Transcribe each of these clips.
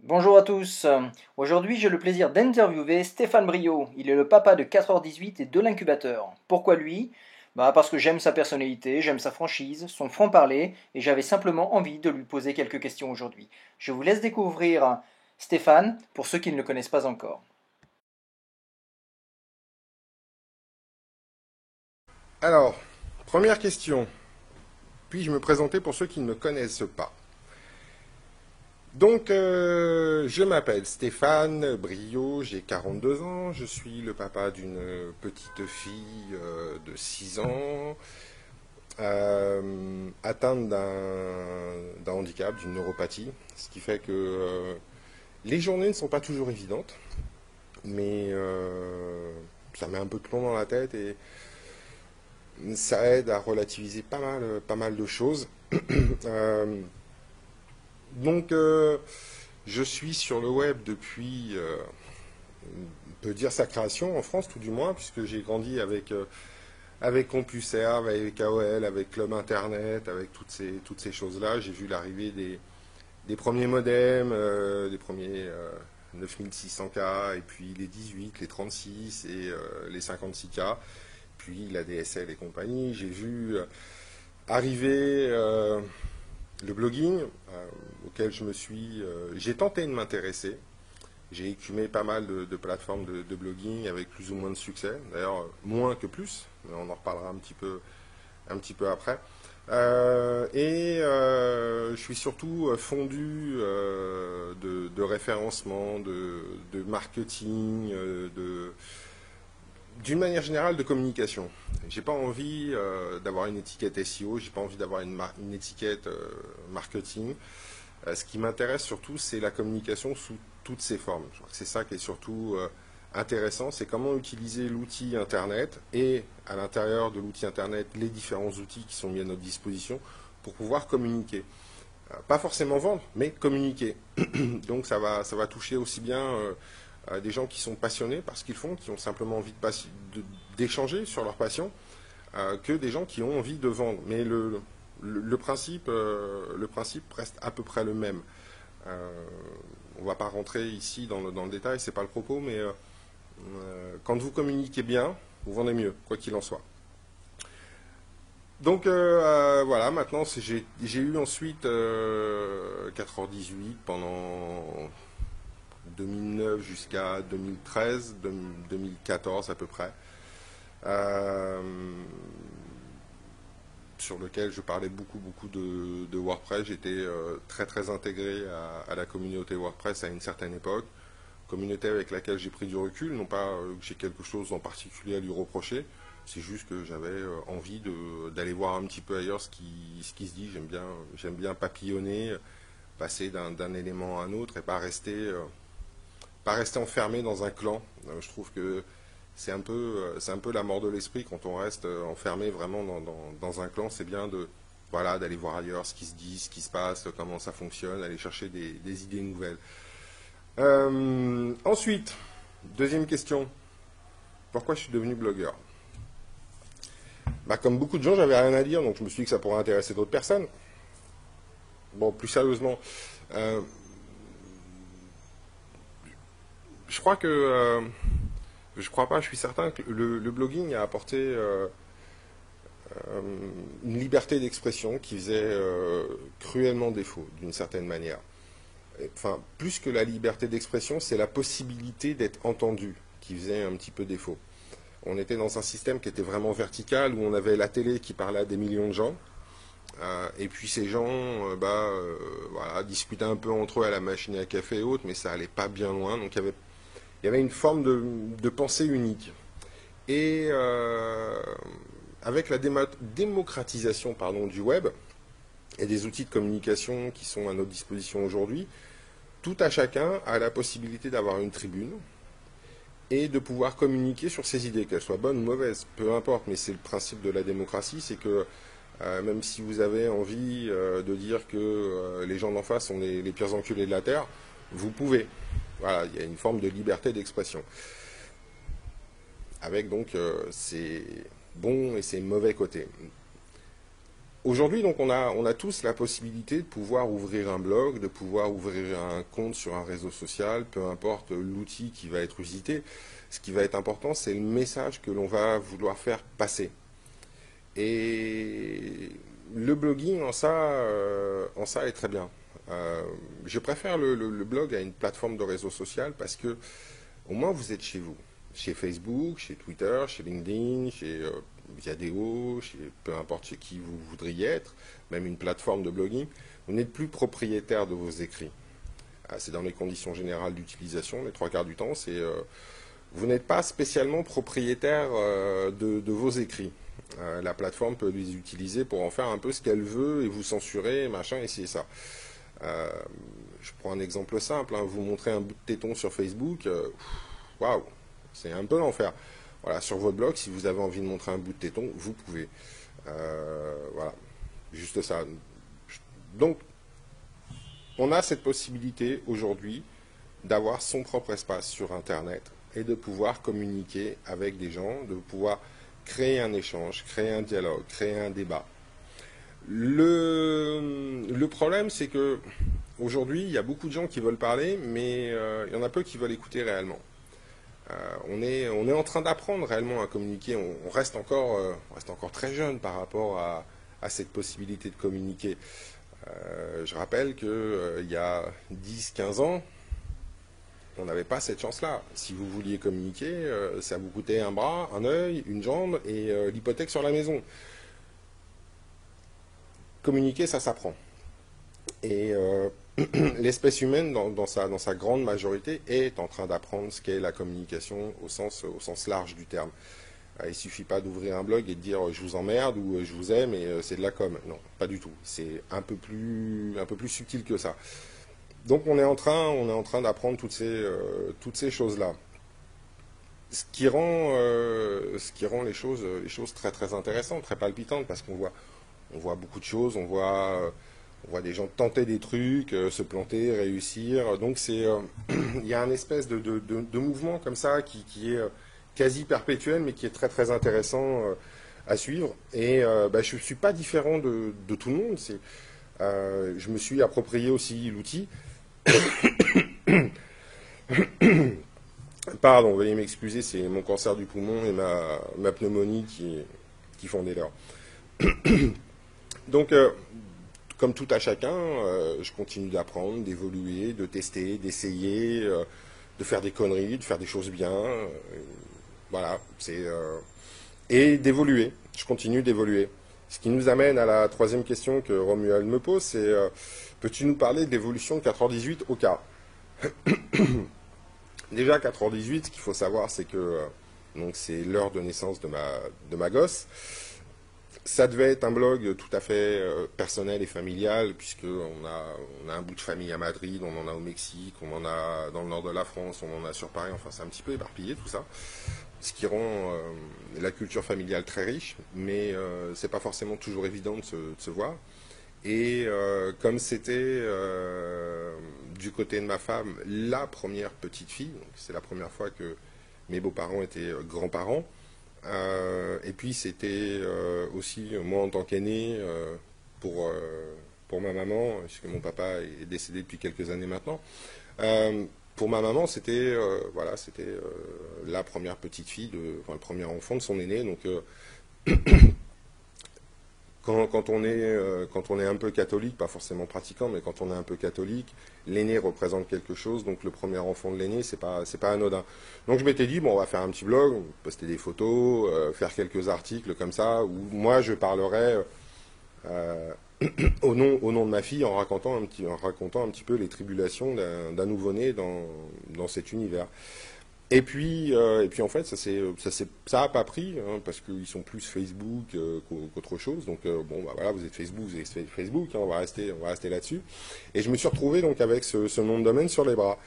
Bonjour à tous. Aujourd'hui, j'ai le plaisir d'interviewer Stéphane Brio. Il est le papa de 4h18 et de l'incubateur. Pourquoi lui? Parce que j'aime sa personnalité, j'aime sa franchise, son franc-parler, et j'avais simplement envie de lui poser quelques questions aujourd'hui. Je vous laisse découvrir Stéphane pour ceux qui ne le connaissent pas encore. Alors, première question. Puis-je me présenter pour ceux qui ne me connaissent pas? Donc, je m'appelle Stéphane Brio, j'ai 42 ans, je suis le papa d'une petite fille de 6 ans, atteinte d'un handicap, d'une neuropathie, ce qui fait que les journées ne sont pas toujours évidentes, mais ça met un peu de plomb dans la tête et ça aide à relativiser pas mal de choses. Euh, donc, je suis sur le web depuis, on peut dire sa création en France, tout du moins, puisque j'ai grandi avec CompuServe, avec AOL, avec Club Internet, avec toutes ces choses-là. J'ai vu l'arrivée des premiers modems, des premiers 9600K, et puis les 18, les 36 et les 56K, puis la DSL et compagnie. J'ai vu arriver le blogging, auquel j'ai tenté de m'intéresser. J'ai écumé pas mal de plateformes de blogging avec plus ou moins de succès. D'ailleurs, moins que plus, mais on en reparlera un petit peu après. Je suis surtout fondu de référencement, de marketing, d'une manière générale de communication. J'ai pas envie d'avoir une étiquette SEO, j'ai pas envie d'avoir une étiquette marketing. Ce qui m'intéresse surtout, c'est la communication sous toutes ses formes. Je crois que c'est ça qui est surtout intéressant, c'est comment utiliser l'outil Internet et à l'intérieur de l'outil Internet, les différents outils qui sont mis à notre disposition pour pouvoir communiquer. Pas forcément vendre, mais communiquer. Donc ça va toucher aussi bien des gens qui sont passionnés par ce qu'ils font, qui ont simplement envie d'échanger sur leur passion, que des gens qui ont envie de vendre. Mais le principe reste à peu près le même. On ne va pas rentrer ici dans le détail, c'est pas le propos, mais quand vous communiquez bien, vous vendez mieux, quoi qu'il en soit. Donc voilà, maintenant j'ai eu ensuite 4h18 pendant 2009 jusqu'à 2013, 2014 à peu près, euh, sur lequel je parlais beaucoup de WordPress. J'étais très intégré à la communauté WordPress à une certaine époque, communauté avec laquelle j'ai pris du recul, non pas que j'ai quelque chose en particulier à lui reprocher, c'est juste que j'avais envie d'aller voir un petit peu ailleurs ce qui se dit. J'aime bien papillonner, passer d'un élément à un autre et pas rester enfermé dans un clan. Je trouve que c'est un peu la mort de l'esprit quand on reste enfermé vraiment dans un clan. C'est bien voilà, d'aller voir ailleurs ce qui se dit, ce qui se passe, comment ça fonctionne, aller chercher des idées nouvelles. Ensuite, deuxième question, pourquoi je suis devenu blogueur? Comme beaucoup de gens, j'avais rien à dire, donc je me suis dit que ça pourrait intéresser d'autres personnes. Bon, plus sérieusement, euh, je crois que je crois pas, je suis certain que le blogging a apporté une liberté d'expression qui faisait cruellement défaut, d'une certaine manière. Enfin, plus que la liberté d'expression, c'est la possibilité d'être entendu qui faisait un petit peu défaut. On était dans un système qui était vraiment vertical, où on avait la télé qui parlait à des millions de gens, et puis ces gens voilà, discutaient un peu entre eux à la machine à café et autres, mais ça allait pas bien loin, donc il y avait une forme de pensée unique. Et avec la démocratisation du web et des outils de communication qui sont à notre disposition aujourd'hui, tout à chacun a la possibilité d'avoir une tribune et de pouvoir communiquer sur ses idées, qu'elles soient bonnes ou mauvaises, peu importe, mais c'est le principe de la démocratie, c'est que même si vous avez envie de dire que les gens d'en face sont les pires enculés de la Terre, vous pouvez. Voilà, il y a une forme de liberté d'expression. Avec donc ses bons et ses mauvais côtés. Aujourd'hui, donc, on a tous la possibilité de pouvoir ouvrir un blog, de pouvoir ouvrir un compte sur un réseau social, peu importe l'outil qui va être usité. Ce qui va être important, c'est le message que l'on va vouloir faire passer. Et le blogging, en ça est très bien. Je préfère le blog à une plateforme de réseau social parce que au moins vous êtes chez vous. Chez Facebook, chez Twitter, chez LinkedIn, chez Viadeo, peu importe chez qui vous voudriez être, même une plateforme de blogging, vous n'êtes plus propriétaire de vos écrits. C'est dans les conditions générales d'utilisation, les trois quarts du temps, vous n'êtes pas spécialement propriétaire de vos écrits. La plateforme peut les utiliser pour en faire un peu ce qu'elle veut et vous censurer, machin, et c'est ça. Je prends un exemple simple, hein, vous montrez un bout de téton sur Facebook, waouh, c'est un peu l'enfer. Voilà, sur votre blog, si vous avez envie de montrer un bout de téton, vous pouvez. Voilà, juste ça. Donc, on a cette possibilité aujourd'hui d'avoir son propre espace sur Internet et de pouvoir communiquer avec des gens, de pouvoir créer un échange, créer un dialogue, créer un débat. Le problème, c'est que aujourd'hui, il y a beaucoup de gens qui veulent parler, mais il y en a peu qui veulent écouter réellement. On est en train d'apprendre réellement à communiquer. On reste encore très jeune par rapport à cette possibilité de communiquer. Je rappelle qu'il y a 10-15 ans, on n'avait pas cette chance-là. Si vous vouliez communiquer, ça vous coûtait un bras, un œil, une jambe et l'hypothèque sur la maison. Communiquer, ça s'apprend. Et l'espèce humaine, dans sa grande majorité, est en train d'apprendre ce qu'est la communication au sens large du terme. Il ne suffit pas d'ouvrir un blog et de dire je vous emmerde ou je vous aime et c'est de la com. Non, pas du tout. C'est un peu plus subtil que ça. Donc on est en train d'apprendre toutes ces choses-là. Ce qui rend les choses très très intéressantes, très palpitantes, parce qu'on voit beaucoup de choses, on voit des gens tenter des trucs, se planter, réussir. Donc il y a un espèce de mouvement comme ça qui est quasi perpétuel, mais qui est très très intéressant à suivre. Et je ne suis pas différent de tout le monde. Je me suis approprié aussi l'outil. Pardon, veuillez m'excuser, c'est mon cancer du poumon et ma pneumonie qui font des leurs. Donc, comme tout à chacun, je continue d'apprendre, d'évoluer, de tester, d'essayer, de faire des conneries, de faire des choses bien. Voilà, et d'évoluer. Je continue d'évoluer. Ce qui nous amène à la troisième question que Romuald me pose, c'est peux-tu nous parler de l'évolution de 4h18 au cas? Déjà 4h18, ce qu'il faut savoir, c'est que donc c'est l'heure de naissance de ma gosse. Ça devait être un blog tout à fait personnel et familial, puisqu'on a un bout de famille à Madrid, on en a au Mexique, on en a dans le nord de la France, on en a sur Paris, enfin c'est un petit peu éparpillé tout ça. Ce qui rend la culture familiale très riche, mais c'est pas forcément toujours évident de se voir. Et comme c'était du côté de ma femme la première petite fille, donc c'est la première fois que mes beaux-parents étaient grands-parents, et puis c'était aussi moi en tant qu'aîné pour ma maman, puisque mon papa est décédé depuis quelques années maintenant. Pour ma maman, c'était la première petite fille, le premier enfant de son aîné. Donc quand on est un peu catholique, pas forcément pratiquant, mais quand on est un peu catholique, l'aîné représente quelque chose, donc le premier enfant de l'aîné, c'est pas anodin. Donc je m'étais dit, bon, on va faire un petit blog, poster des photos, faire quelques articles comme ça, où moi je parlerai au nom de ma fille en racontant un petit peu les tribulations d'un nouveau-né dans cet univers. Et puis en fait, ça a pas pris, hein, parce qu'ils sont plus Facebook qu'autre chose. Donc bon, bah voilà, vous êtes Facebook, hein, on va rester là-dessus. Et je me suis retrouvé donc avec ce nom de domaine sur les bras.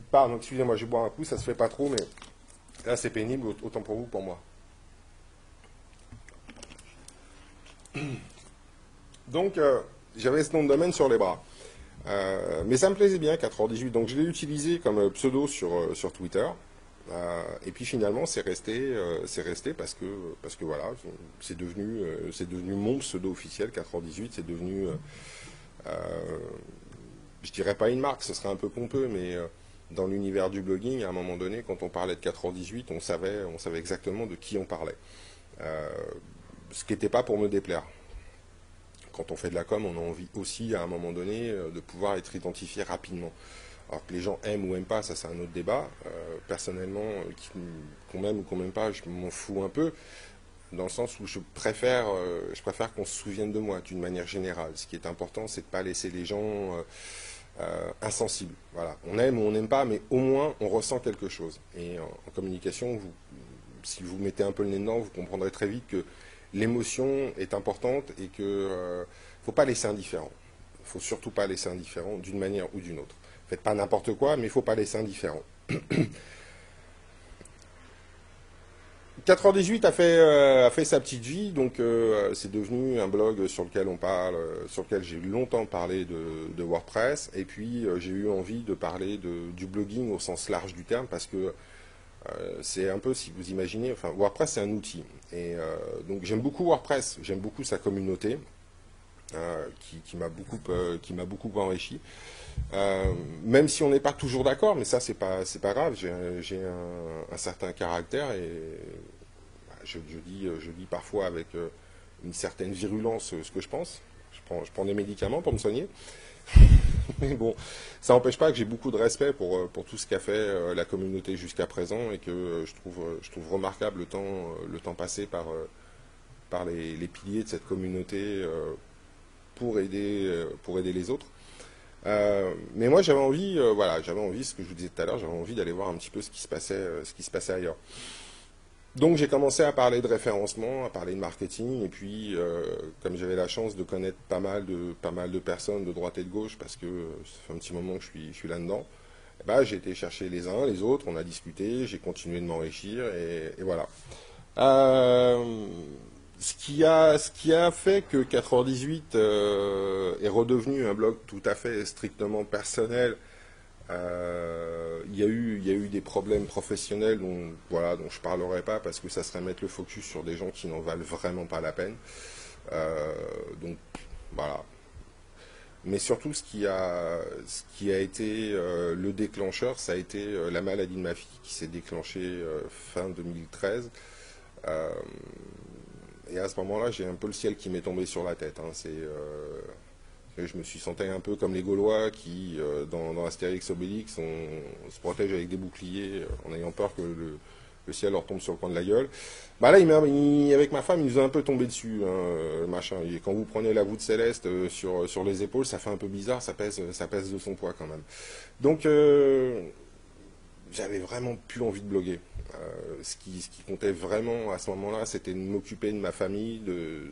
Pardon, excusez-moi, je bois un coup, ça se fait pas trop, mais là c'est pénible, autant pour vous, pour moi. Donc j'avais ce nom de domaine sur les bras. Mais ça me plaisait bien, 4h18, donc je l'ai utilisé comme pseudo sur Twitter. Et puis finalement, c'est resté parce que voilà, c'est devenu mon pseudo officiel 4h18, c'est devenu, je dirais pas une marque, ce serait un peu pompeux, mais dans l'univers du blogging, à un moment donné, quand on parlait de 4h18, on savait exactement de qui on parlait. Euh, Ce qui n'était pas pour me déplaire. Quand on fait de la com, on a envie aussi, à un moment donné, de pouvoir être identifié rapidement. Alors que les gens aiment ou aiment pas, ça c'est un autre débat. Personnellement, qu'on m'aime ou qu'on m'aime pas, je m'en fous un peu, dans le sens où je préfère qu'on se souvienne de moi d'une manière générale. Ce qui est important, c'est de ne pas laisser les gens insensibles. Voilà. On aime ou on n'aime pas, mais au moins on ressent quelque chose. Et en communication, si vous mettez un peu le nez dedans, vous comprendrez très vite que l'émotion est importante et que faut pas laisser indifférent. Il faut surtout pas laisser indifférent d'une manière ou d'une autre. Faites pas n'importe quoi, mais il faut pas laisser indifférent. 4h18 a fait sa petite vie, donc c'est devenu un blog sur lequel on parle, sur lequel j'ai longtemps parlé de WordPress, et puis j'ai eu envie de parler du blogging au sens large du terme, parce que c'est un peu, si vous imaginez, enfin WordPress c'est un outil, et donc j'aime beaucoup WordPress, j'aime beaucoup sa communauté, qui m'a beaucoup enrichi. Même si on n'est pas toujours d'accord, mais ça c'est pas grave. J'ai un certain caractère et je dis parfois avec une certaine virulence ce que je pense. Je prends des médicaments pour me soigner. Mais bon, ça n'empêche pas que j'ai beaucoup de respect pour tout ce qu'a fait la communauté jusqu'à présent et que je trouve remarquable le temps passé par les piliers de cette communauté pour aider les autres. Mais moi j'avais envie, voilà, j'avais envie, ce que je vous disais tout à l'heure, j'avais envie d'aller voir un petit peu ce qui se passait ailleurs. Donc j'ai commencé à parler de référencement, à parler de marketing, et puis comme j'avais la chance de connaître pas mal de personnes de droite et de gauche, parce que ça fait un petit moment que je suis là-dedans, eh ben, j'ai été chercher les uns, les autres, on a discuté, j'ai continué de m'enrichir, et voilà. Euh, ce qui a fait que 4h18 est redevenu un blog tout à fait strictement personnel, il y a eu des problèmes professionnels dont je parlerai pas parce que ça serait mettre le focus sur des gens qui n'en valent vraiment pas la peine. Euh, donc voilà. Mais surtout, ce qui a été le déclencheur, ça a été la maladie de ma fille qui s'est déclenchée fin 2013. Euh, et à ce moment-là, j'ai un peu le ciel qui m'est tombé sur la tête. Hein. Je me suis senti un peu comme les Gaulois qui, dans Astérix Obélix, se protègent avec des boucliers en ayant peur que le ciel leur tombe sur le coin de la gueule. Bah là, avec ma femme, il nous a un peu tombé dessus, hein, le machin. Et quand vous prenez la voûte céleste sur les épaules, ça fait un peu bizarre, ça pèse de son poids quand même. Donc, j'avais vraiment plus envie de bloguer. Ce qui comptait vraiment à ce moment-là, c'était de m'occuper de ma famille, de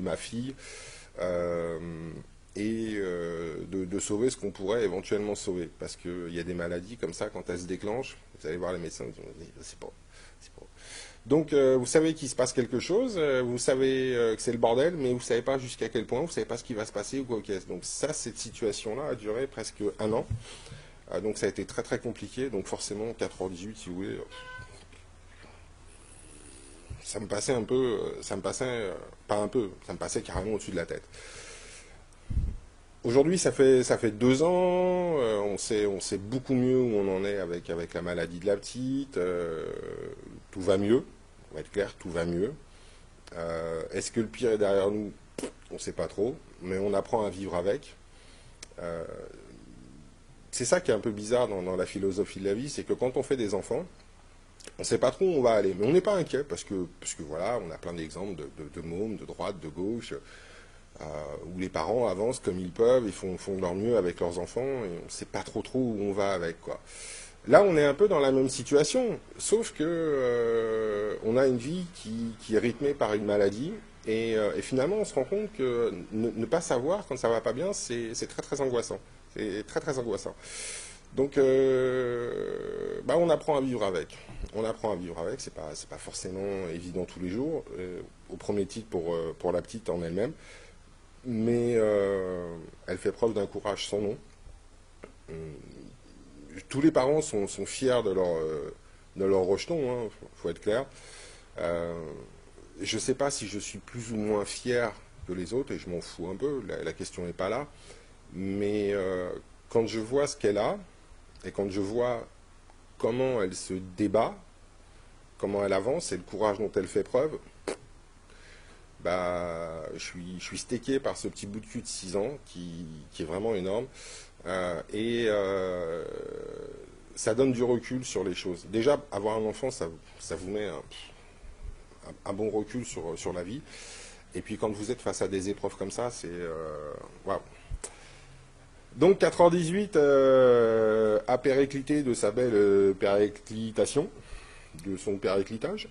ma fille, euh, et de sauver ce qu'on pourrait éventuellement sauver. Parce qu'il y a des maladies comme ça, quand elles se déclenchent, vous allez voir les médecins, ils vont dire, c'est pas. Donc vous savez qu'il se passe quelque chose, vous savez que c'est le bordel, mais vous ne savez pas jusqu'à quel point, vous ne savez pas ce qui va se passer ou quoi qu'est-ce. Donc ça, cette situation-là a duré presque un an. Donc ça a été très très compliqué. Donc forcément, 4h18, si vous voulez, ça me passait un peu, pas un peu, ça me passait carrément au-dessus de la tête. Aujourd'hui, ça fait 2 ans, on sait beaucoup mieux où on en est avec la maladie de la petite, tout va mieux, on va être clair, tout va mieux. Est-ce que le pire est derrière nous? On ne sait pas trop, mais on apprend à vivre avec. Euh, c'est ça qui est un peu bizarre dans la philosophie de la vie, c'est que quand on fait des enfants, on ne sait pas trop où on va aller, mais on n'est pas inquiet parce que voilà, on a plein d'exemples de mômes, de droite, de gauche, où les parents avancent comme ils peuvent, ils font de leur mieux avec leurs enfants et on ne sait pas trop où on va avec quoi. Là, on est un peu dans la même situation, sauf que on a une vie qui est rythmée par une maladie et finalement, on se rend compte que ne pas savoir quand ça va pas bien, c'est très très angoissant. C'est très très angoissant. Donc, bah, on apprend à vivre avec. On apprend à vivre avec. C'est pas forcément évident tous les jours. Au premier titre pour la petite en elle-même, mais elle fait preuve d'un courage sans nom. tous les parents sont fiers de leur rejeton, hein, faut être clair. Je ne sais pas si je suis plus ou moins fier que les autres, et je m'en fous un peu, la question n'est pas là. Mais quand je vois ce qu'elle a, et quand je vois comment elle se débat, comment elle avance et le courage dont elle fait preuve, bah, je suis steaké par ce petit bout de cul de 6 ans qui est vraiment énorme. Et ça donne du recul sur les choses. Déjà, avoir un enfant, ça vous met un bon recul sur la vie. Et puis quand vous êtes face à des épreuves comme ça, c'est... waouh. Donc 4h18 a périclité de sa belle périclitation, de son périclitage.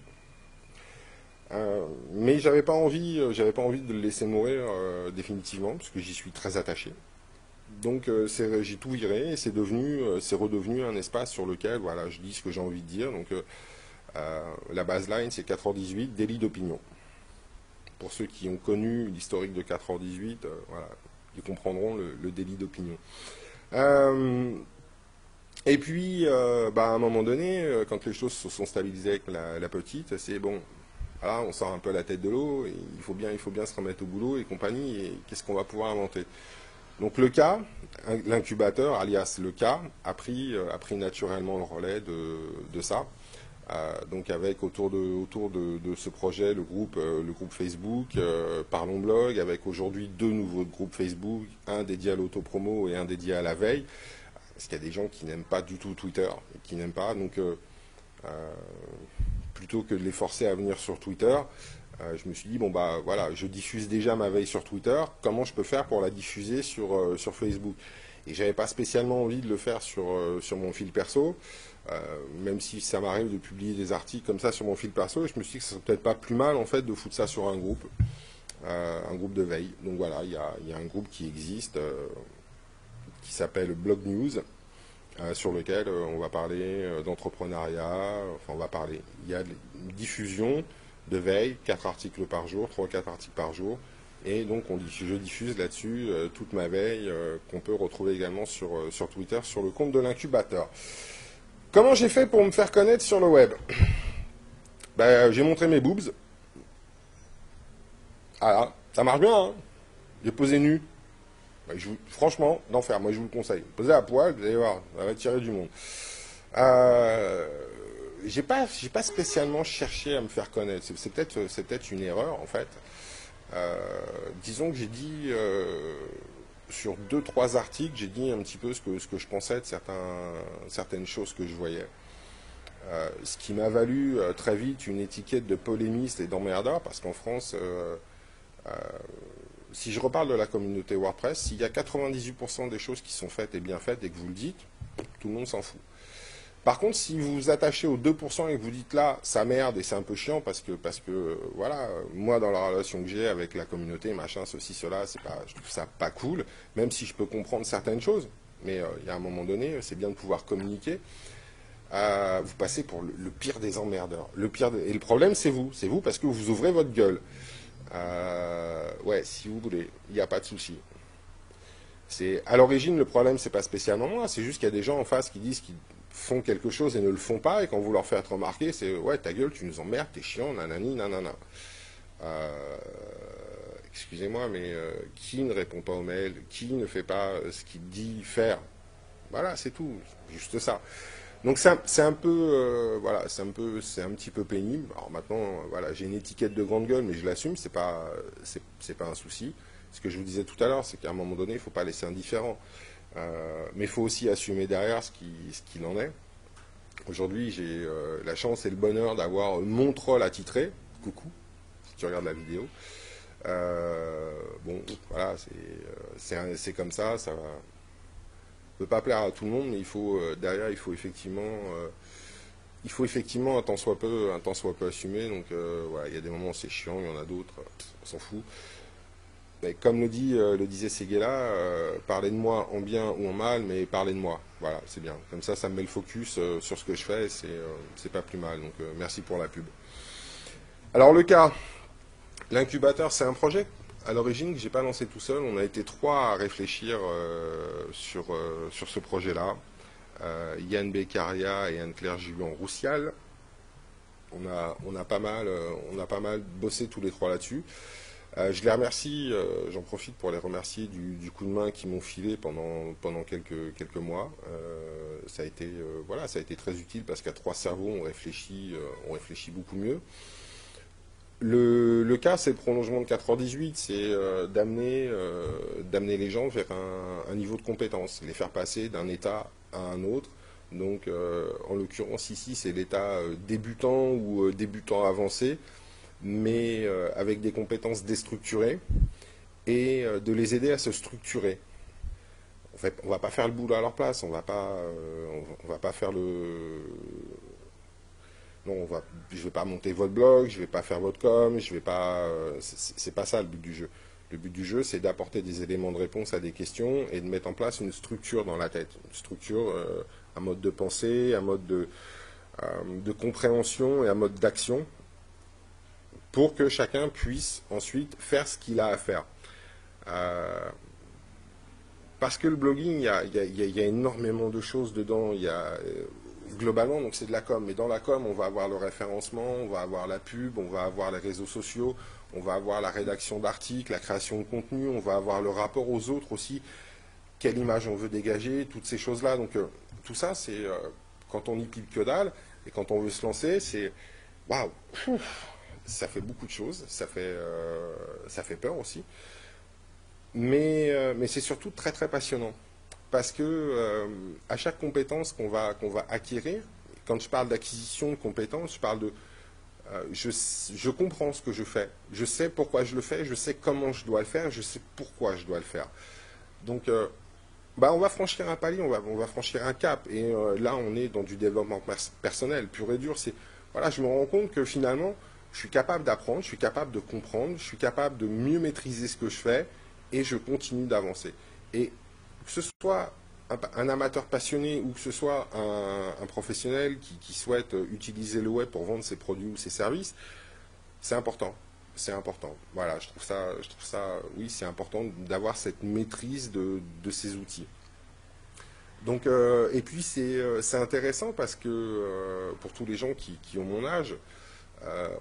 Mais j'avais pas envie de le laisser mourir définitivement, parce que j'y suis très attaché. Donc j'ai tout viré et c'est redevenu un espace sur lequel voilà, je dis ce que j'ai envie de dire. Donc la baseline c'est 4h18, délit d'opinion. Pour ceux qui ont connu l'historique de 4h18, voilà, ils comprendront le délit d'opinion. Et puis, à un moment donné, quand les choses se sont stabilisées avec la petite, c'est bon, voilà, on sort un peu la tête de l'eau, et il faut bien se remettre au boulot et compagnie, et qu'est-ce qu'on va pouvoir inventer. Donc le cas, l'incubateur, alias le cas, a pris naturellement le relais de ça. Donc avec autour de ce projet le groupe Facebook, Parlons Blog, avec aujourd'hui 2 nouveaux groupes Facebook, un dédié à l'autopromo et un dédié à la veille, parce qu'il y a des gens qui n'aiment pas du tout Twitter, qui n'aiment pas, donc plutôt que de les forcer à venir sur Twitter, je me suis dit, bon bah voilà, je diffuse déjà ma veille sur Twitter, comment je peux faire pour la diffuser sur Facebook? Et j'avais pas spécialement envie de le faire sur mon fil perso, même si ça m'arrive de publier des articles comme ça sur mon fil perso, et je me suis dit que ce serait peut-être pas plus mal en fait de foutre ça sur un groupe de veille. Donc voilà, il y a un groupe qui existe, qui s'appelle Blog News, sur lequel on va parler d'entrepreneuriat, enfin on va parler, il y a une diffusion de veille, 4 articles par jour, 3-4 articles par jour, et donc je diffuse là-dessus toute ma veille qu'on peut retrouver également sur Twitter, sur le compte de l'incubateur. Comment j'ai fait pour me faire connaître sur le web? J'ai montré mes boobs. Ah, ça marche bien, hein. J'ai posé nu. Franchement, d'enfer, moi je vous le conseille. Posez à poil, vous allez voir, ça va attirer du monde. J'ai pas spécialement cherché à me faire connaître. C'est peut-être une erreur en fait. Disons que j'ai dit sur 2-3 articles, j'ai dit un petit peu ce que je pensais de certaines choses que je voyais. Ce qui m'a valu très vite une étiquette de polémiste et d'emmerdeur, parce qu'en France, si je reparle de la communauté WordPress, s'il y a 98% des choses qui sont faites et bien faites et que vous le dites, tout le monde s'en fout. Par contre, si vous vous attachez aux 2% et que vous dites là, ça merde et c'est un peu chiant parce que voilà, moi dans la relation que j'ai avec la communauté, machin, ceci, cela, je trouve ça pas cool, même si je peux comprendre certaines choses, mais il y a un moment donné, c'est bien de pouvoir communiquer. Vous passez pour le pire des emmerdeurs. Et le problème, c'est vous parce que vous ouvrez votre gueule. Ouais, si vous voulez, il n'y a pas de souci. À l'origine, le problème, c'est pas spécialement moi, c'est juste qu'il y a des gens en face qui disent qu'ils font quelque chose et ne le font pas, et quand vous leur faites remarquer, c'est ouais, ta gueule, tu nous emmerdes, t'es chiant, nanani, nanana. Excusez-moi, mais qui ne répond pas aux mails, qui ne fait pas ce qu'il dit faire? Voilà, c'est tout, juste ça. Donc c'est un peu, voilà, c'est un petit peu pénible. Alors maintenant, voilà, j'ai une étiquette de grande gueule, mais je l'assume, c'est pas un souci. Ce que je vous disais tout à l'heure, c'est qu'à un moment donné, il ne faut pas laisser indifférent. Mais il faut aussi assumer derrière ce qu'il en est. Aujourd'hui, j'ai la chance et le bonheur d'avoir mon troll attitré. Coucou, si tu regardes la vidéo. Bon, voilà, c'est comme ça, ça va. On ne peut pas plaire à tout le monde, mais derrière, il faut effectivement un tant soit peu assumer. Donc voilà, il y a des moments où c'est chiant, il y en a d'autres, on s'en fout. Mais comme le disait Séguéla, parlez de moi en bien ou en mal, mais parlez de moi. Voilà, c'est bien. Comme ça me met le focus sur ce que je fais, c'est pas plus mal. Donc merci pour la pub. Alors le cas, l'incubateur, c'est un projet à l'origine que j'ai pas lancé tout seul. On a été 3 à réfléchir sur ce projet-là. Yann Beccaria et Anne-Claire Julien-Roussial. On a pas mal bossé tous les trois là-dessus. Je les remercie, j'en profite pour les remercier du coup de main qu'ils m'ont filé pendant quelques mois. Ça a été très utile parce qu'à trois cerveaux, on réfléchit beaucoup mieux. Le cas, c'est le prolongement de 4h18, c'est d'amener les gens vers un niveau de compétence, les faire passer d'un état à un autre. Donc, en l'occurrence ici, c'est l'état débutant ou débutant avancé, mais avec des compétences déstructurées, et de les aider à se structurer. En fait, on va pas faire le boulot à leur place, on va pas faire le... Non, je vais pas monter votre blog, je vais pas faire votre com, je vais pas... c'est pas ça le but du jeu. Le but du jeu, c'est d'apporter des éléments de réponse à des questions et de mettre en place une structure dans la tête. Une structure, un mode de pensée, un mode de compréhension et un mode d'action pour que chacun puisse ensuite faire ce qu'il a à faire. Parce que le blogging, il y a énormément de choses dedans. Globalement, donc c'est de la com. Mais dans la com, on va avoir le référencement, on va avoir la pub, on va avoir les réseaux sociaux, on va avoir la rédaction d'articles, la création de contenu, on va avoir le rapport aux autres aussi, quelle image on veut dégager, toutes ces choses-là. Donc tout ça, c'est quand on y pile que dalle, et quand on veut se lancer, c'est waouh, ça fait beaucoup de choses, ça fait peur aussi. Mais c'est surtout très très passionnant. Parce que à chaque compétence qu'on va acquérir, quand je parle d'acquisition de compétences, je parle de je comprends ce que je fais, je sais pourquoi je le fais, je sais comment je dois le faire, je sais pourquoi je dois le faire. Donc on va franchir un palier, on va franchir un cap. Et là, on est dans du développement personnel, pur et dur. Voilà, je me rends compte que finalement, je suis capable d'apprendre, je suis capable de comprendre, je suis capable de mieux maîtriser ce que je fais, et je continue d'avancer. Et que ce soit un amateur passionné ou que ce soit un professionnel qui souhaite utiliser le web pour vendre ses produits ou ses services, c'est important. C'est important. Voilà, je trouve ça, oui, c'est important d'avoir cette maîtrise de ces outils. Donc, et puis c'est intéressant parce que pour tous les gens qui ont mon âge,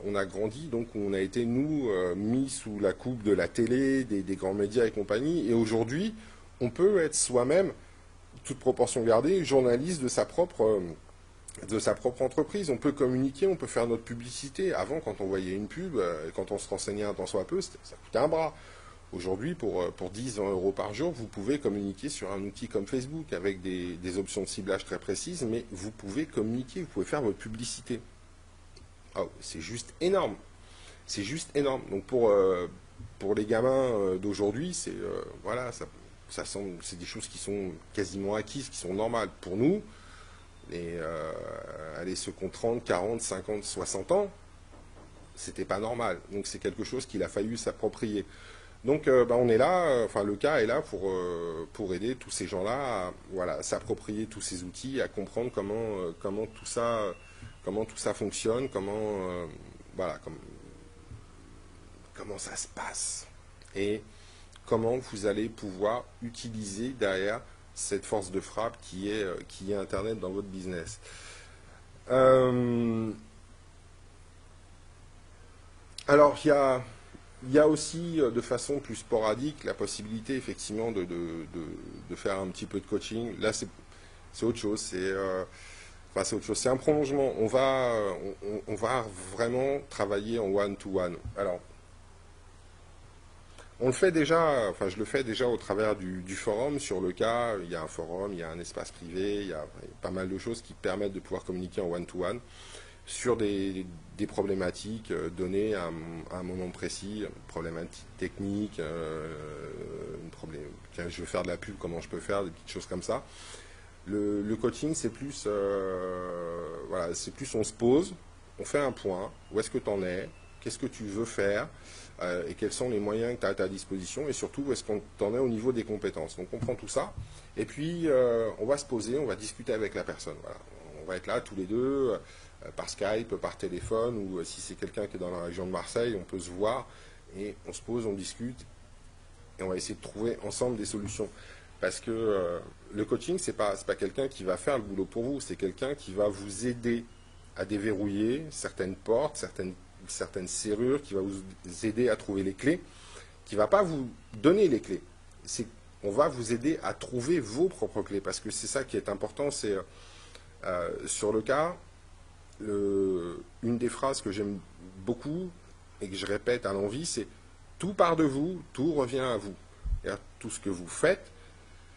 on a grandi, donc on a été, nous, mis sous la coupe de la télé, des grands médias et compagnie. Et aujourd'hui, on peut être soi-même, toute proportion gardée, journaliste de sa propre entreprise. On peut communiquer, on peut faire notre publicité. Avant, quand on voyait une pub, quand on se renseignait un temps soit peu, ça coûtait un bras. Aujourd'hui, pour 10, 20 euros par jour, vous pouvez communiquer sur un outil comme Facebook avec des options de ciblage très précises, mais vous pouvez communiquer, vous pouvez faire votre publicité. Oh, c'est juste énorme. C'est juste énorme. Donc pour les gamins d'aujourd'hui, c'est voilà, c'est des choses qui sont quasiment acquises, qui sont normales. Pour nous, ceux qui ont 30, 40, 50, 60 ans, c'était pas normal. Donc c'est quelque chose qu'il a fallu s'approprier. Donc on est là, le cas est là pour aider tous ces gens-là à s'approprier tous ces outils, à comprendre comment tout ça fonctionne, comment ça se passe et comment vous allez pouvoir utiliser derrière cette force de frappe qui est Internet dans votre business. Alors il y a aussi de façon plus sporadique la possibilité effectivement de faire un petit peu de coaching. Là c'est autre chose, c'est autre chose. C'est un prolongement. On va vraiment travailler en one-to-one. Alors, on le fait déjà, je le fais déjà au travers du forum. Sur le cas, il y a un forum, il y a un espace privé, il y a pas mal de choses qui permettent de pouvoir communiquer en one-to-one sur des problématiques données à un moment précis, une problématique technique, tiens, je veux faire de la pub, comment je peux faire, des petites choses comme ça. Le coaching, c'est plus, on se pose, on fait un point, où est-ce que tu en es, qu'est-ce que tu veux faire, et quels sont les moyens que tu as à ta disposition, et surtout, où est-ce qu'on t'en est au niveau des compétences. Donc on prend tout ça, et puis on va se poser, on va discuter avec la personne. Voilà. On va être là tous les deux, par Skype, par téléphone, ou si c'est quelqu'un qui est dans la région de Marseille, on peut se voir, et on se pose, on discute, et on va essayer de trouver ensemble des solutions. parce que le coaching, c'est pas quelqu'un qui va faire le boulot pour vous, c'est quelqu'un qui va vous aider à déverrouiller certaines portes, certaines serrures, qui va vous aider à trouver les clés, qui ne va pas vous donner les clés. On va vous aider à trouver vos propres clés, parce que c'est ça qui est important. C'est sur le cas, une des phrases que j'aime beaucoup et que je répète à l'envi, c'est tout part de vous, tout revient à vous. Tout ce que vous faites,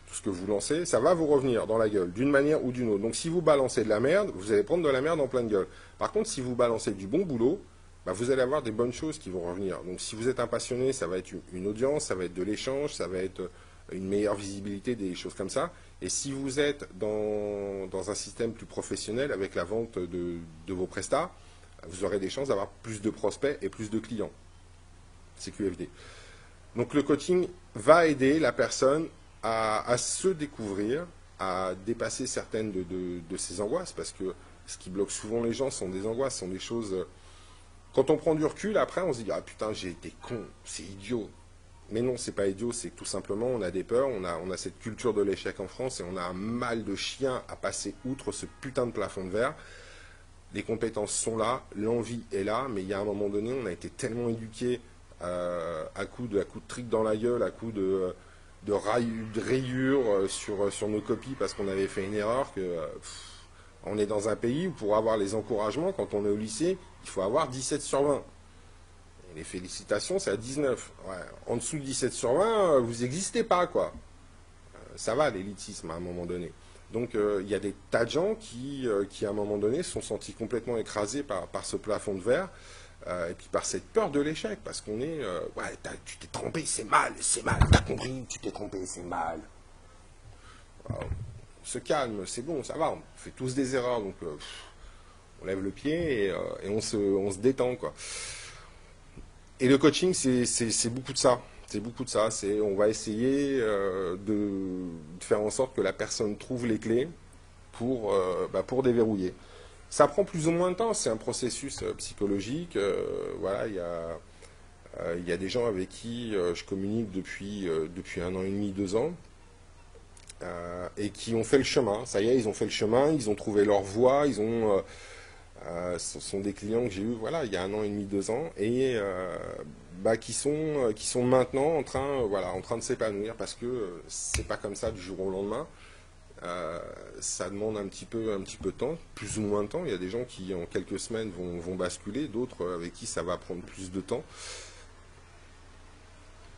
tout ce que vous lancez, ça va vous revenir dans la gueule, d'une manière ou d'une autre. Donc si vous balancez de la merde, vous allez prendre de la merde en pleine gueule. Par contre, si vous balancez du bon boulot, bah, vous allez avoir des bonnes choses qui vont revenir. Donc si vous êtes un passionné, ça va être une audience, ça va être de l'échange, ça va être une meilleure visibilité, des choses comme ça. Et si vous êtes dans un système plus professionnel avec la vente de vos prestats, vous aurez des chances d'avoir plus de prospects et plus de clients. C'est QFD. Donc le coaching va aider la personne à se découvrir, à dépasser certaines de ses angoisses, parce que ce qui bloque souvent les gens sont des angoisses, sont des choses... Quand on prend du recul, après on se dit « Ah putain, j'ai été con, c'est idiot ». Mais non, c'est pas idiot, c'est que tout simplement on a des peurs, on a cette culture de l'échec en France et on a un mal de chien à passer outre ce putain de plafond de verre. Les compétences sont là, l'envie est là, mais il y a un moment donné, on a été tellement éduqués à coup de trick dans la gueule, à coup de rayures sur nos copies parce qu'on avait fait une erreur, que on est dans un pays où pour avoir les encouragements, quand on est au lycée, il faut avoir 17 sur 20. Et les félicitations, c'est à 19. Ouais, en dessous de 17 sur 20, vous n'existez pas, quoi. Ça va, l'élitisme, à un moment donné. Donc, il y a des tas de gens qui à un moment donné, se sont sentis complètement écrasés par ce plafond de verre. Et puis par cette peur de l'échec, parce qu'on est, ouais, tu t'es trompé, c'est mal, t'as compris, tu t'es trompé, c'est mal. Alors, on se calme, c'est bon, ça va, on fait tous des erreurs, donc on lève le pied et on se détend, quoi. Et le coaching, c'est beaucoup de ça. C'est beaucoup de ça. On va essayer de faire en sorte que la personne trouve les clés pour déverrouiller. Ça prend plus ou moins de temps, c'est un processus psychologique. Voilà, il y a des gens avec qui je communique depuis 1 an et demi, 2 ans, et qui ont fait le chemin. Ça y est, ils ont fait le chemin, ils ont trouvé leur voie, ce sont des clients que j'ai eus, voilà, il y a 1 an et demi, 2 ans, et qui sont maintenant en train de s'épanouir, parce que c'est pas comme ça du jour au lendemain. Ça demande un petit peu de temps, plus ou moins de temps. Il y a des gens qui en quelques semaines vont basculer, d'autres avec qui ça va prendre plus de temps.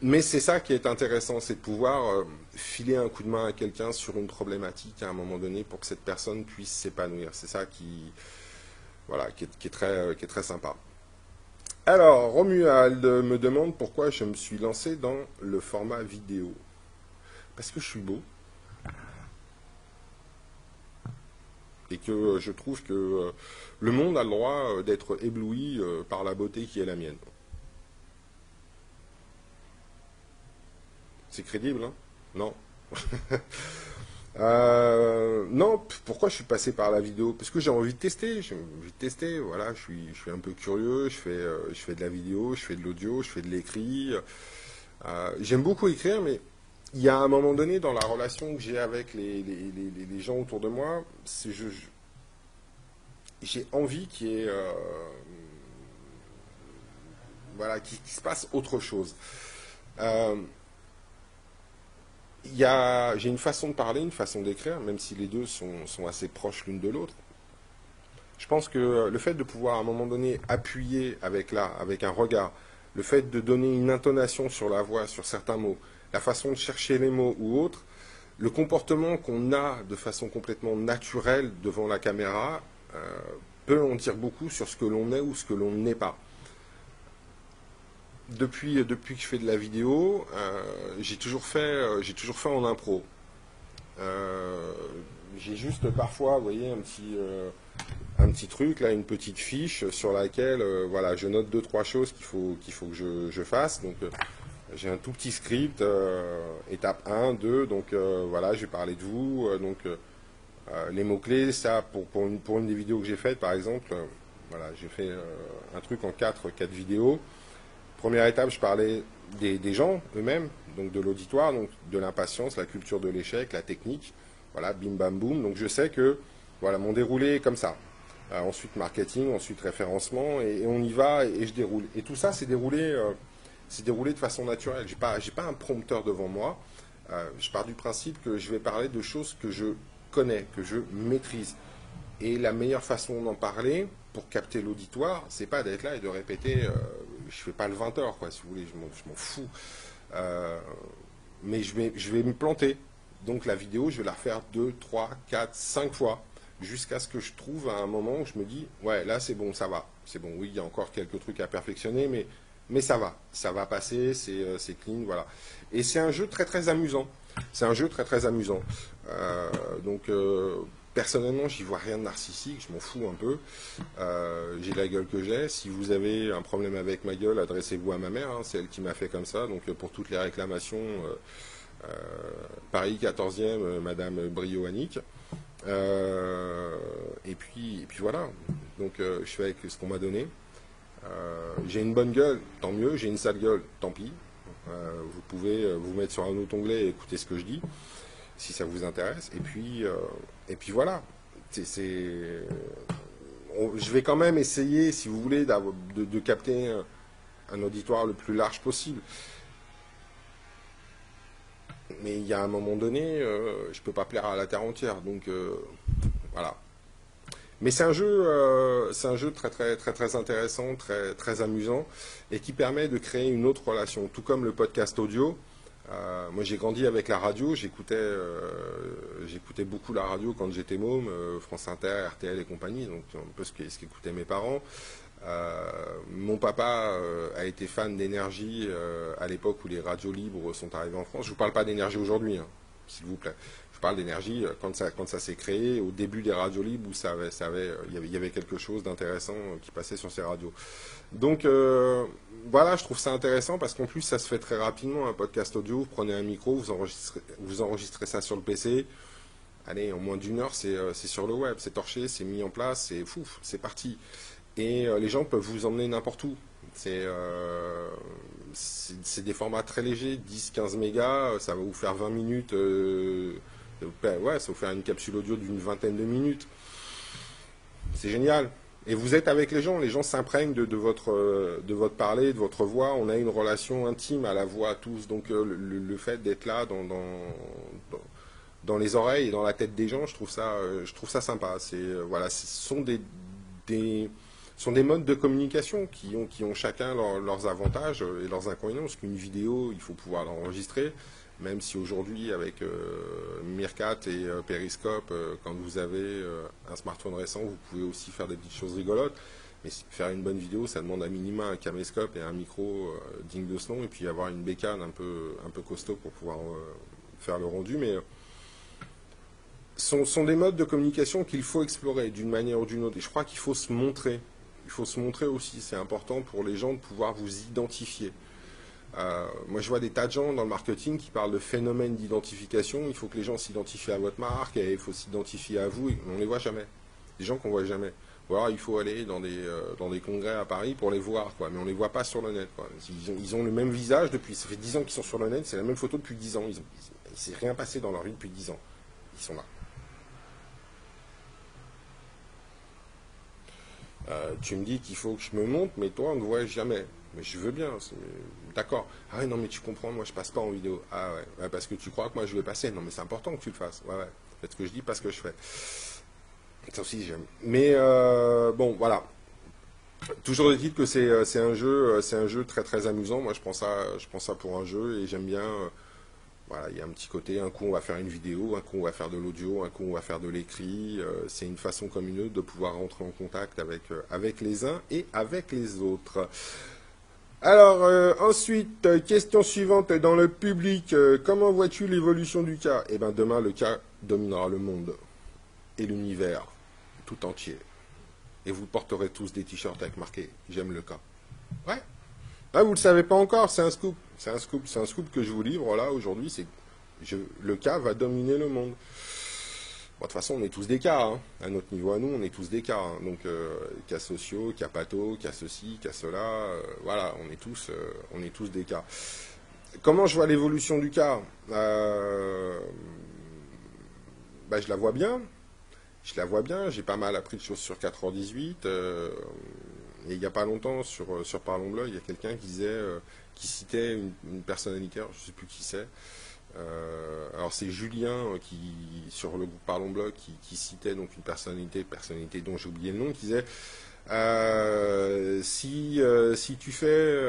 Mais c'est ça qui est intéressant, c'est de pouvoir filer un coup de main à quelqu'un sur une problématique à un moment donné pour que cette personne puisse s'épanouir. C'est ça qui est très sympa. Alors, Romuald me demande pourquoi je me suis lancé dans le format vidéo. Parce que je suis beau. Et que je trouve que le monde a le droit d'être ébloui par la beauté qui est la mienne. C'est crédible, hein? Non. Non, pourquoi je suis passé par la vidéo? Parce que j'ai envie de tester, voilà, je suis un peu curieux, je fais de la vidéo, je fais de l'audio, je fais de l'écrit. J'aime beaucoup écrire, mais il y a un moment donné dans la relation que j'ai avec les gens autour de moi, j'ai envie qu'il y ait, qu'il se passe autre chose. J'ai une façon de parler, une façon d'écrire, même si les deux sont assez proches l'une de l'autre. Je pense que le fait de pouvoir à un moment donné appuyer avec un regard, le fait de donner une intonation sur la voix, sur certains mots, la façon de chercher les mots ou autre, le comportement qu'on a de façon complètement naturelle devant la caméra peut en dire beaucoup sur ce que l'on est ou ce que l'on n'est pas. Depuis que je fais de la vidéo, j'ai toujours fait en impro. J'ai juste parfois, vous voyez, un petit truc, là, une petite fiche sur laquelle je note 2-3 choses qu'il faut que je fasse. Donc j'ai un tout petit script, étape 1, 2, donc je vais parler de vous. Les mots-clés, ça, pour une des vidéos que j'ai faites, par exemple, j'ai fait un truc en 4 vidéos. Première étape, je parlais des gens eux-mêmes, donc de l'auditoire, donc de l'impatience, la culture de l'échec, la technique. Voilà, bim bam boum. Donc je sais que voilà, mon déroulé est comme ça. Ensuite marketing, ensuite référencement, et on y va et je déroule. Et tout ça, c'est déroulé de façon naturelle. J'ai pas un prompteur devant moi. Je pars du principe que je vais parler de choses que je connais, que je maîtrise. Et la meilleure façon d'en parler, pour capter l'auditoire, c'est pas d'être là et de répéter, je fais pas le 20 heures, quoi, si vous voulez, je m'en fous. Mais je vais me planter. Donc la vidéo, je vais la refaire 2, 3, 4, 5 fois, jusqu'à ce que je trouve à un moment où je me dis, ouais, là c'est bon, ça va. C'est bon, oui, il y a encore quelques trucs à perfectionner, mais ça va passer, c'est clean, voilà. Et c'est un jeu très très amusant. C'est un jeu très très amusant. Donc personnellement, j'y vois rien de narcissique, je m'en fous un peu. J'ai la gueule que j'ai. Si vous avez un problème avec ma gueule, adressez-vous à ma mère, hein, c'est elle qui m'a fait comme ça. Donc pour toutes les réclamations, Paris 14e, Madame Brio-Annick. Et puis voilà. Donc je fais avec ce qu'on m'a donné. J'ai une bonne gueule, tant mieux. J'ai une sale gueule, tant pis. Vous pouvez vous mettre sur un autre onglet et écouter ce que je dis, si ça vous intéresse. Et puis voilà. Je vais quand même essayer, si vous voulez, de capter un auditoire le plus large possible. Mais il y a un moment donné, je ne peux pas plaire à la terre entière. Donc voilà. Mais c'est un jeu très très très très intéressant, très très amusant, et qui permet de créer une autre relation. Tout comme le podcast audio. Moi, j'ai grandi avec la radio. J'écoutais beaucoup la radio quand j'étais môme, France Inter, RTL et compagnie. Donc un peu ce qu'écoutaient mes parents. Mon papa a été fan d'énergie à l'époque où les radios libres sont arrivées en France. Je ne vous parle pas d'énergie aujourd'hui, hein, s'il vous plaît. Je parle d'énergie quand ça s'est créé, au début des radios libres, où il y avait quelque chose d'intéressant qui passait sur ces radios. Donc voilà, je trouve ça intéressant parce qu'en plus ça se fait très rapidement, un podcast audio. Vous prenez un micro, vous enregistrez ça sur le PC. Allez, en moins d'1 heure, c'est sur le web, c'est torché, c'est mis en place, c'est parti. Et les gens peuvent vous emmener n'importe où. C'est des formats très légers, 10-15 mégas, ça va vous faire 20 minutes, ça va vous faire une capsule audio d'une vingtaine de minutes. C'est génial. Et vous êtes avec les gens s'imprègnent de votre parler, de votre voix. On a une relation intime à la voix tous. Donc le fait d'être là dans les oreilles et dans la tête des gens, je trouve ça sympa. Voilà, ce sont des modes de communication qui ont chacun leurs avantages et leurs inconvénients. Parce qu'une vidéo, il faut pouvoir l'enregistrer. Même si aujourd'hui, avec Meerkat et Periscope, quand vous avez un smartphone récent, vous pouvez aussi faire des petites choses rigolotes. Mais faire une bonne vidéo, ça demande à minima un caméscope et un micro digne de ce nom, et puis avoir une bécane un peu costaud pour pouvoir faire le rendu. Mais sont des modes de communication qu'il faut explorer d'une manière ou d'une autre. Et je crois qu'il faut se montrer. Il faut se montrer aussi. C'est important pour les gens de pouvoir vous identifier. Moi, je vois des tas de gens dans le marketing qui parlent de phénomène d'identification. Il faut que les gens s'identifient à votre marque et il faut s'identifier à vous. On ne les voit jamais. Des gens qu'on ne voit jamais. Ou alors, il faut aller dans des congrès à Paris pour les voir, quoi. Mais on ne les voit pas sur le net, quoi. Ils ont le même visage depuis. Ça fait 10 ans qu'ils sont sur le net. C'est la même photo depuis 10 ans. Il ne s'est rien passé dans leur vie depuis 10 ans. Ils sont là. Tu me dis qu'il faut que je me monte, mais toi, on ne voit jamais. Mais je veux bien, d'accord. Ah ouais, non, mais tu comprends, moi je passe pas en vidéo. Ah ouais, parce que tu crois que moi je vais passer. Non, mais c'est important que tu le fasses. Ouais. Faites ce que je dis, pas ce que je fais. Ça aussi, j'aime. Mais bon, voilà. Toujours est-il que c'est un jeu très très amusant. Moi, je prends ça pour un jeu et j'aime bien. Voilà, il y a un petit côté. Un coup, on va faire une vidéo, un coup, on va faire de l'audio, un coup, on va faire de l'écrit. C'est une façon comme une autre de pouvoir rentrer en contact avec les uns et avec les autres. Alors, ensuite, question suivante dans le public. Comment vois-tu l'évolution du cas? Eh bien, demain, le cas dominera le monde et l'univers tout entier. Et vous porterez tous des t-shirts avec marqué « J'aime le cas ». Ouais. Ah, vous ne le savez pas encore, c'est un scoop. C'est un scoop que je vous livre là aujourd'hui. Le cas va dominer le monde. Bon, de toute façon, on est tous des cas, hein. À notre niveau à nous, on est tous des cas, hein. Donc, cas sociaux, cas pathos, cas ceci, cas cela, voilà, on est tous des cas. Comment je vois l'évolution du cas? Bah, je la vois bien. Je la vois bien. J'ai pas mal appris de choses sur 4h18. Et il n'y a pas longtemps, sur Parlons Blog, il y a quelqu'un qui disait, qui citait une personnalité, alors je ne sais plus qui c'est. Alors c'est Julien sur le groupe Parlons Blog, qui citait donc une personnalité dont j'ai oublié le nom, qui disait si tu fais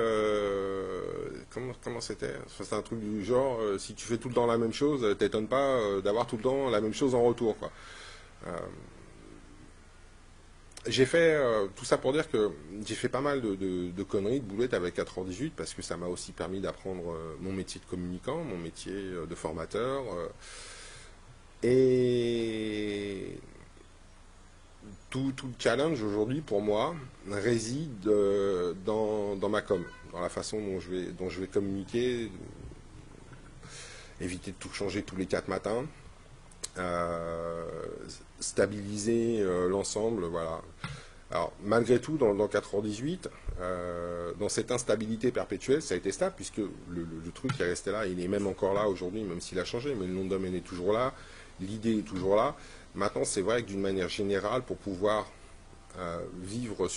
comment c'était? Enfin, c'est un truc du genre si tu fais tout le temps la même chose, t'étonnes pas d'avoir tout le temps la même chose en retour, quoi. Euh, j'ai fait tout ça pour dire que j'ai fait pas mal de conneries, de boulettes avec 4h18 parce que ça m'a aussi permis d'apprendre mon métier de communicant, mon métier de formateur. Et tout le challenge aujourd'hui pour moi réside dans ma com, dans la façon dont je vais communiquer, éviter de tout changer tous les 4 matins, stabiliser l'ensemble, voilà. Alors, malgré tout, dans 4h18, dans cette instabilité perpétuelle, ça a été stable, puisque le truc qui est resté là, il est même encore là aujourd'hui, même s'il a changé, mais le nom de domaine est toujours là, l'idée est toujours là. Maintenant, c'est vrai que d'une manière générale, pour pouvoir vivre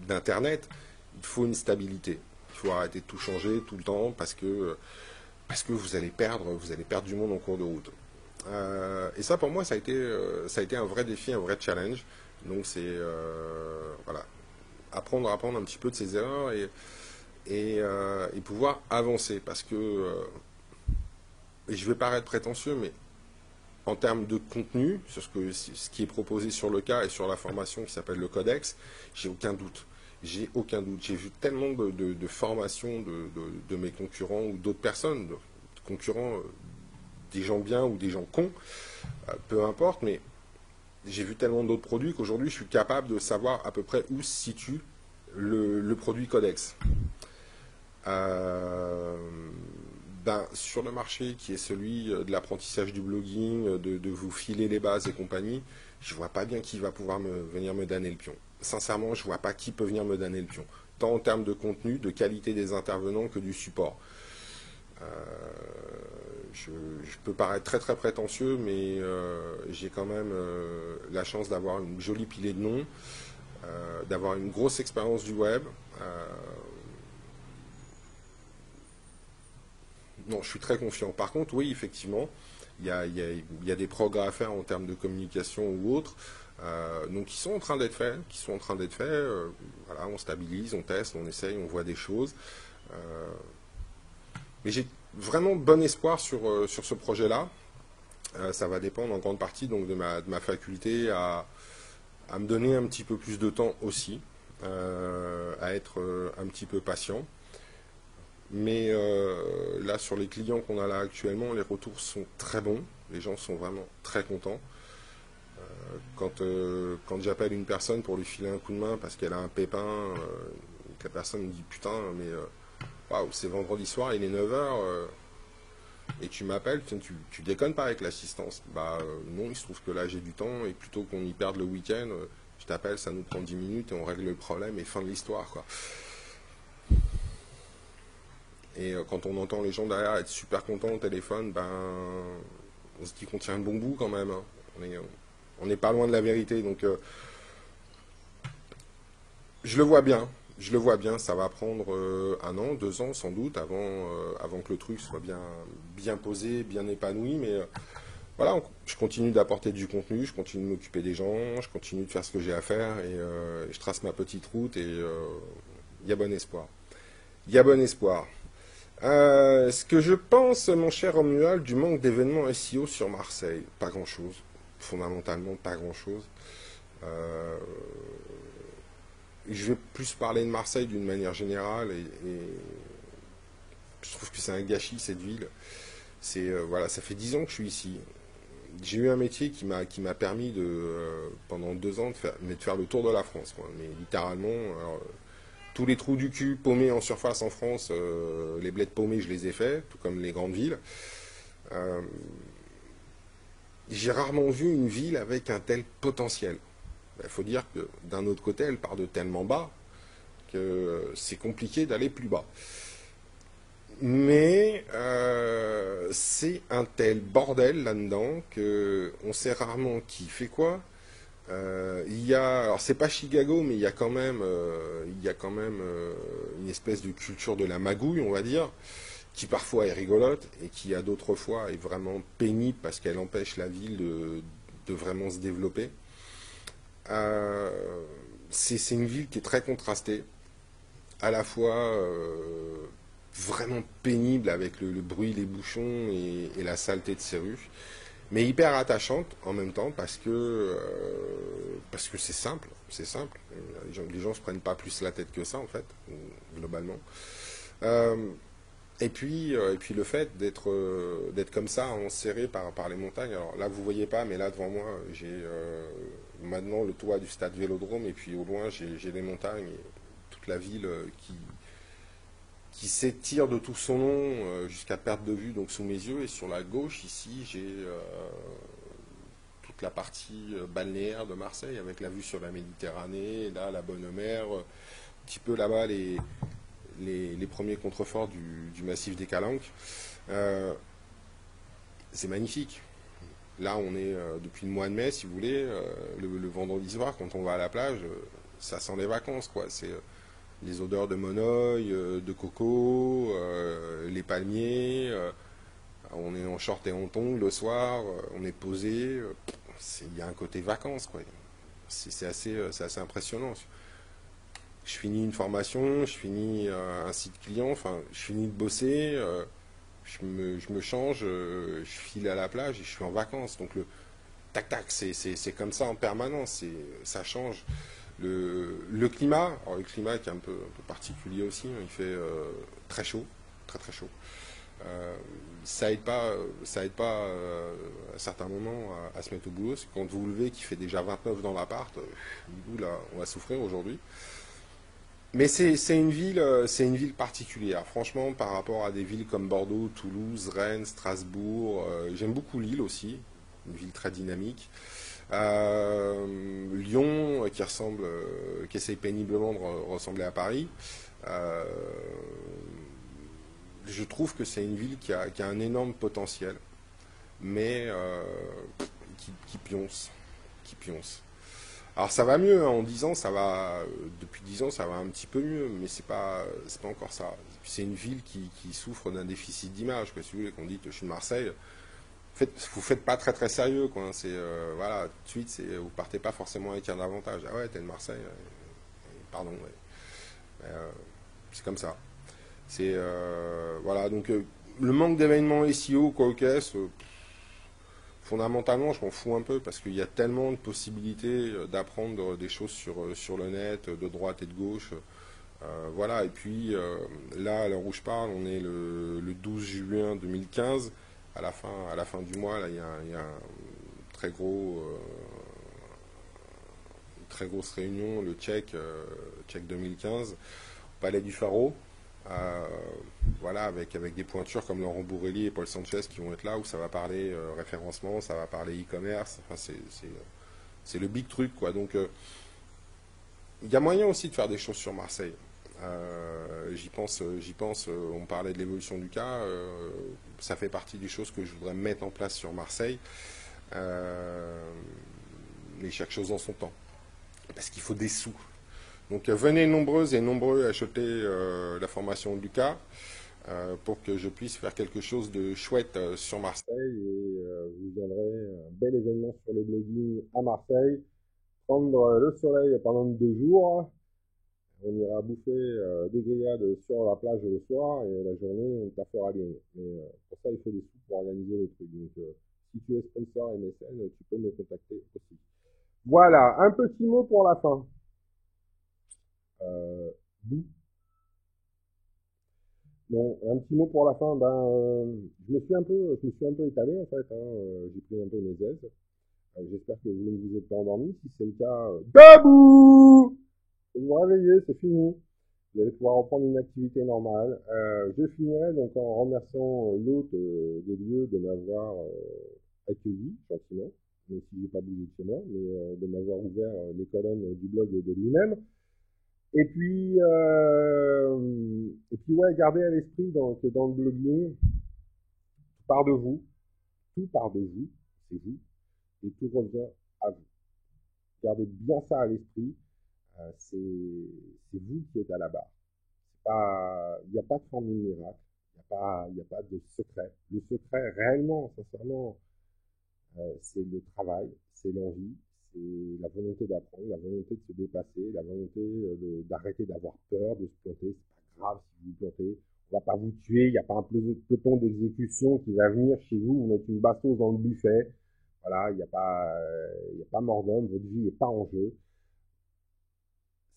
d'Internet, il faut une stabilité. Il faut arrêter de tout changer tout le temps, parce que vous allez perdre du monde en cours de route. Et ça, pour moi, ça a été un vrai défi, un vrai challenge. Donc c'est voilà, apprendre un petit peu de ses erreurs et pouvoir avancer, parce que et je vais paraître prétentieux, mais en termes de contenu sur ce qui est proposé sur le cas et sur la formation qui s'appelle le Codex, j'ai aucun doute. J'ai aucun doute. J'ai vu tellement de formations de mes concurrents ou d'autres personnes, de concurrents, des gens bien ou des gens cons, peu importe, mais j'ai vu tellement d'autres produits qu'aujourd'hui je suis capable de savoir à peu près où se situe le produit Codex. Sur le marché qui est celui de l'apprentissage du blogging, de vous filer les bases et compagnie, je vois pas bien qui va pouvoir venir me damner le pion. Sincèrement, je vois pas qui peut venir me damner le pion. Tant en termes de contenu, de qualité des intervenants que du support. Je peux paraître très très prétentieux, mais j'ai quand même la chance d'avoir une jolie pilée de noms, d'avoir une grosse expérience du web. Non, je suis très confiant. Par contre, oui, effectivement, il y a des progrès à faire en termes de communication ou autres, donc qui sont en train d'être faits, voilà, on stabilise, on teste, on essaye, on voit des choses. Mais j'ai vraiment bon espoir sur ce projet-là. Ça va dépendre en grande partie donc de ma faculté à me donner un petit peu plus de temps aussi, à être un petit peu patient. Mais là, sur les clients qu'on a là actuellement, les retours sont très bons. Les gens sont vraiment très contents. Quand j'appelle une personne pour lui filer un coup de main parce qu'elle a un pépin, que la personne me dit putain, mais waouh, c'est vendredi soir, il est 9h, et tu m'appelles, tu déconnes pas avec l'assistance. Non, il se trouve que là j'ai du temps, et plutôt qu'on y perde le week-end, je t'appelle, ça nous prend 10 minutes et on règle le problème et fin de l'histoire, quoi. Et quand on entend les gens derrière être super contents au téléphone, on se dit qu'on tient le bon bout quand même, hein. On n'est pas loin de la vérité, donc je le vois bien, ça va prendre 1 an, 2 ans sans doute avant que le truc soit bien posé, bien épanoui, mais voilà, je continue d'apporter du contenu, je continue de m'occuper des gens, je continue de faire ce que j'ai à faire, et je trace ma petite route, et il y a bon espoir. Il y a bon espoir. Ce que je pense, mon cher Romuald, du manque d'événements SEO sur Marseille, pas grand-chose. Fondamentalement, pas grand-chose. Je vais plus parler de Marseille d'une manière générale, et je trouve que c'est un gâchis, cette ville. Voilà, ça fait 10 ans que je suis ici. J'ai eu un métier qui m'a permis pendant 2 ans de faire le tour de la France, quoi. Mais littéralement, alors, tous les trous du cul paumés en surface en France, les bleds paumés, je les ai faits, tout comme les grandes villes. j'ai rarement vu une ville avec un tel potentiel. Il faut dire que d'un autre côté, elle part de tellement bas que c'est compliqué d'aller plus bas. Mais c'est un tel bordel là-dedans que on sait rarement qui fait quoi. Alors c'est pas Chicago, mais il y a quand même une espèce de culture de la magouille, on va dire, qui parfois est rigolote et qui à d'autres fois est vraiment pénible parce qu'elle empêche la ville de vraiment se développer. Euh, c'est une ville qui est très contrastée, à la fois vraiment pénible avec le bruit, les bouchons et la saleté de ses rues, mais hyper attachante en même temps parce que c'est simple. Les gens se prennent pas plus la tête que ça en fait, globalement. Euh, et puis le fait d'être comme ça, enserré par les montagnes. Alors là, vous voyez pas, mais là devant moi, j'ai maintenant le toit du stade Vélodrome, et puis au loin, j'ai les montagnes et toute la ville qui s'étire de tout son long jusqu'à perte de vue, donc sous mes yeux. Et sur la gauche, ici, j'ai toute la partie balnéaire de Marseille, avec la vue sur la Méditerranée, et là, la Bonne Mer, un petit peu là-bas, les premiers contreforts du massif des Calanques. Euh, c'est magnifique. Là, on est depuis le mois de mai, si vous voulez, le vendredi soir, quand on va à la plage, ça sent les vacances, quoi. C'est les odeurs de monoeil, de coco, les palmiers. On est en short et en tongs le soir, on est posé. Il y a un côté vacances, quoi. C'est assez impressionnant. Je finis une formation, je finis un site client, enfin, je finis de bosser, je me change, je file à la plage et je suis en vacances. Donc le tac tac, c'est comme ça en permanence, ça change. Le climat, alors le climat qui est un peu particulier aussi, hein, il fait très chaud, très très chaud. Euh, ça aide pas à certains moments à se mettre au boulot. C'est quand vous vous levez qu'il fait déjà 29 dans l'appart, du coup là, on va souffrir aujourd'hui. Mais c'est une ville particulière. Franchement, par rapport à des villes comme Bordeaux, Toulouse, Rennes, Strasbourg, j'aime beaucoup Lille aussi, une ville très dynamique. Lyon, qui essaye péniblement de ressembler à Paris. Euh, je trouve que c'est une ville qui a un énorme potentiel, mais qui pionce, qui pionce. Alors ça va mieux, hein, en 10 ans, depuis 10 ans, ça va un petit peu mieux, mais c'est pas encore ça. C'est une ville qui souffre d'un déficit d'image, quoi. Si vous voulez qu'on dit que je suis de Marseille, vous faites pas très très sérieux, quoi, hein. Voilà, tout de suite, vous partez pas forcément avec un avantage. Ah ouais, t'es de Marseille, pardon, ouais. C'est comme ça. Voilà, donc le manque d'événements SEO, quoi, ok, fondamentalement, je m'en fous un peu parce qu'il y a tellement de possibilités d'apprendre des choses sur le net, de droite et de gauche. Voilà, et puis là, à l'heure où je parle, on est le 12 juin 2015. À la fin du mois, là, il y a très gros, une très grosse réunion, le Check 2015, au Palais du Pharo. Euh, voilà, avec des pointures comme Laurent Bourrelli et Paul Sanchez qui vont être là, où ça va parler référencement, ça va parler e-commerce, enfin, c'est le big truc, quoi. Donc, il y a moyen aussi de faire des choses sur Marseille. J'y pense, on parlait de l'évolution du cas, ça fait partie des choses que je voudrais mettre en place sur Marseille, euh, mais chaque chose en son temps, parce qu'il faut des sous. Donc venez nombreuses et nombreux acheter la formation de Lucas pour que je puisse faire quelque chose de chouette sur Marseille et vous viendrez un bel événement sur le blogging à Marseille, prendre le soleil pendant 2 jours. On ira bouffer des grillades sur la plage le soir et la journée on fera bien. Mais pour ça il faut des sous pour organiser le truc. Donc si tu es sponsor MSN, tu peux me contacter aussi. Voilà, un petit mot pour la fin. Euh, Bon, un petit mot pour la fin. Je me suis un peu étalé en fait, hein. J'ai pris un peu mes aises. J'espère que vous ne vous êtes pas endormi. Si c'est le cas, debout! Vous vous réveillez, c'est fini. Vous allez pouvoir reprendre une activité normale. Je finirai donc en remerciant l'hôte des lieux de m'avoir accueilli gentiment, même si j'ai pas bougé de chez moi, mais de m'avoir ouvert les colonnes du blog de lui-même. Et puis ouais, gardez à l'esprit que dans le blogging, tout part de vous, c'est vous, et tout revient à vous. Gardez bien ça à l'esprit, c'est vous qui êtes à la barre. Il n'y a pas de formule miracle, il n'y a pas de secret. Le secret, réellement, sincèrement, c'est le travail, c'est l'envie, c'est la volonté d'apprendre, la volonté de se dépasser, la volonté d'arrêter d'avoir peur, de se planter. C'est pas grave si vous vous plantez. On va pas vous tuer, il n'y a pas un peloton d'exécution qui va venir chez vous, vous mettre une bastos dans le buffet. Voilà, il y a pas mort d'homme, votre vie n'est pas en jeu.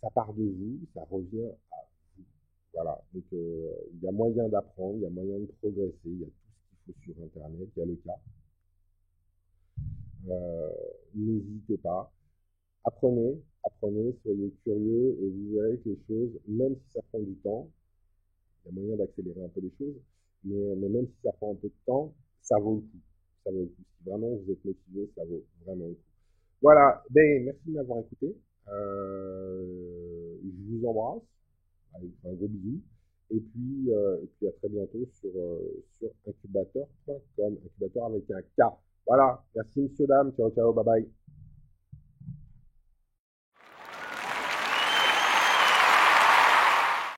Ça part de vous, ça revient à vous. Voilà, donc il y a moyen d'apprendre, il y a moyen de progresser, il y a tout ce qu'il faut sur Internet, il y a le cas. N'hésitez pas, apprenez, soyez curieux et vous verrez que les choses, même si ça prend du temps, il y a moyen d'accélérer un peu les choses, mais même si ça prend un peu de temps, ça vaut le coup. Ça vaut le coup. Si vraiment vous êtes motivé, ça vaut vraiment le coup. Voilà, ben, merci de m'avoir écouté. Je vous embrasse, avec un gros bisou. Et puis à très bientôt sur incubateur.com, incubateur avec un K. Voilà, merci messieurs, dames, ciao, ciao, bye bye.